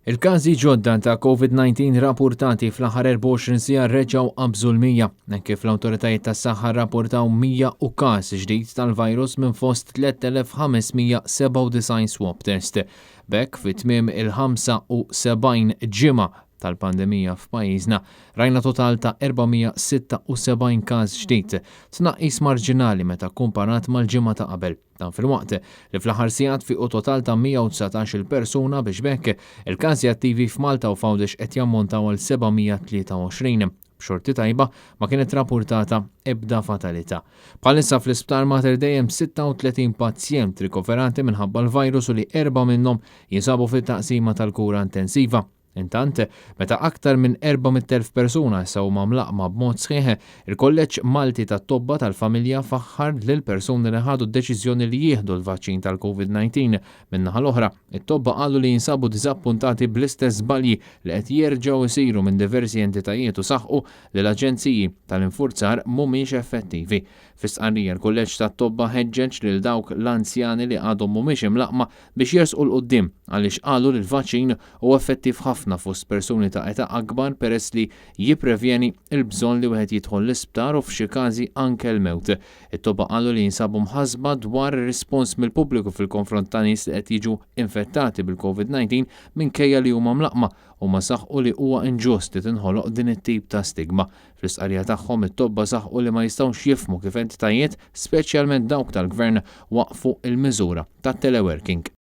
Il-każi ġodda ta' COVID-19 rapportati fl-aħħar 24 sija reġgħu qabżu l-100, kif l-awtoritajiet tas-saħħa rrapportaw 100 każ ġdid tal-virus minn fost 3597 swab test. B'hekk fit-tmiem il-75 ġimgħa tal-pandemija f'pajjiżna rajna total ta' 476 każ ġdid, tnaqqis marġinali meta kkumparat mal-ġimgħa ta' qabel. Dan fil-waqt li fl-aħħar sigħat fiqu total ta' 119 persuna biex bekk il-każi attivi f'Malta u Fgħawdex qed jammontaw għal 723. B'xorti tajba ma kienet rapportata ebda fatalità. Bħalissa fl-Isptar Mater Dei 36 pazjent rikoverati minħabba l-virus u li 4 minnhom jinsabu fit-taqsima tal-kura intensiva. Intant, meta aktar minn 400,000 persuna issa huma mlaqma b'mod sħiħ, il-Kolleġġ Malti tat-Tobba tal-Familja faħħar lil persuni li ħadu d-deċiżjoni li jieħdu l-vaċċin tal-COVID-19. Min-naħa l-oħra, it-Tobba qalu li jinsabu diżappuntati bl-istess żbalji li qed jerġgħu isiru minn diversi entitajiet u saħħu li l-aġenziji tal-infurzar mhumiex effettivi. Fis-stqarrija l-Kulleġġ tat-Tobba ħeġġeġ lil dawk l-anzjani li għadhom mhumiex imlaqma biex jersqu l-qudiem għaliex qalu li l-vaċċin huwa effettiv ħafna fost persuni ta' età akbar peress li jipprevjeni l-bżonn li wieħed jidħol l-isptar u f'xi każi anke l-mewt. It-Tobba qalu li jinsabu mħassba dwar ir-rispons mill-pubbliku fil-konfront ta' nies li qed jiġu infettati bil-COVID-19 minkejja li huma mlaqma u ma saħħu li huwa inġust li tinħoloq din it-tip ta' stigma. Fl-istqarrija tagħhom it-Tobba saħħu li ma jistgħux jifhmu kif entitajiet, speċjalment dawk tal-Gvern, waqfu il-miżura tat-teleworking.